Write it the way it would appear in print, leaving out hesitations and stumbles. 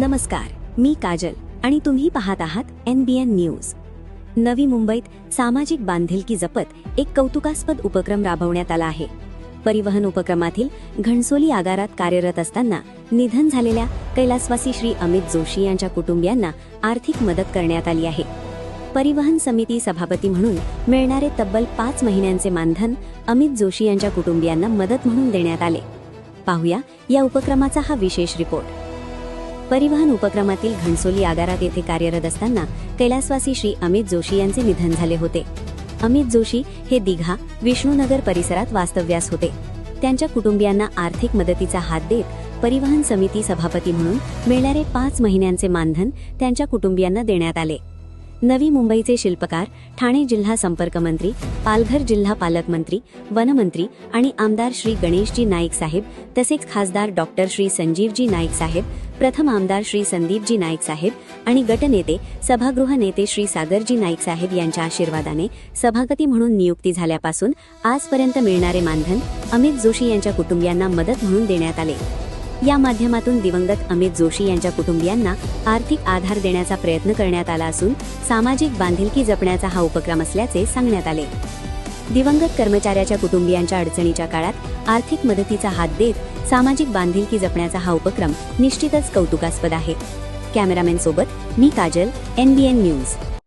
नमस्कार, मी काजल आणि तुम्ही पाहत आहात NBN न्यूज। नवी मुंबईत सामाजिक बांधिलकी जपत एक कौतुकास्पद उपक्रम राबवण्यात आला आहे। परिवहन उपक्रमातील घणसोली आगारात कार्यरत असताना निधन झालेल्या कैलासवासी श्री अमित जोशी यांच्या कुटुंबियांना आर्थिक मदत करण्यात आली आहे। परिवहन समिती सभापती म्हणून मिळणारे तब्बल 5 महिन्यांचे मानधन अमित जोशी यांच्या कुटुंबियांना मदत म्हणून देण्यात आले। पाहूया या उपक्रमाचा हा विशेष रिपोर्ट। परिवहन उपक्रमातील घणसोली आगारात येथे कार्यरत असताना कैलासवासी श्री अमित जोशी यांचे निधन झाले होते। अमित जोशी हे दिघा विष्णुनगर परिसरात वास्तव्यास होते। त्यांच्या कुटुंबियांना आर्थिक मदतीचा हात देत परिवहन समिती सभापती म्हणून मिळणारे 5 महिन्यांचे मानधन त्यांच्या कुटुंबियांना देण्यात आले। नवी मुंबईचे शिल्पकार, ठाणे जिल्हा संपर्क मंत्री, पालघर जिल्हा पालकमंत्री, वनमंत्री आणि आमदार श्री गणेशजी नाईक साहेब तसेच खासदार डॉक्टर श्री संजीवजी नाईक साहेब, प्रथम आमदार श्री संदीपजी नाईक साहेब आणि गटनेते सभागृह नेते श्री सागरजी नाईक साहेब यांच्या आशीर्वादाने सभापती म्हणून नियुक्ती झाल्यापासून आजपर्यंत मिळणारे मानधन अमित जोशी यांच्या कुटुंबियांना मदत म्हणून देण्यात आले। या माध्यमातून दिवंगत अमित जोशी यांच्या कुटुंबियांना आर्थिक आधार देण्याचा प्रयत्न करण्यात आला असून सामाजिक बांधिलकी जपण्याचा हा उपक्रम असल्याचे सांगण्यात आले। दिवंगत कर्मचाऱ्याच्या कुटुंबियांच्या अडचणीच्या काळात आर्थिक मदतीचा हात देत सामाजिक बांधिलकी जपण्याचा हा उपक्रम निश्चितच कौतुकास्पद आहे। कॅमेरामॅन सोबत मी काजल, NBN न्यूज।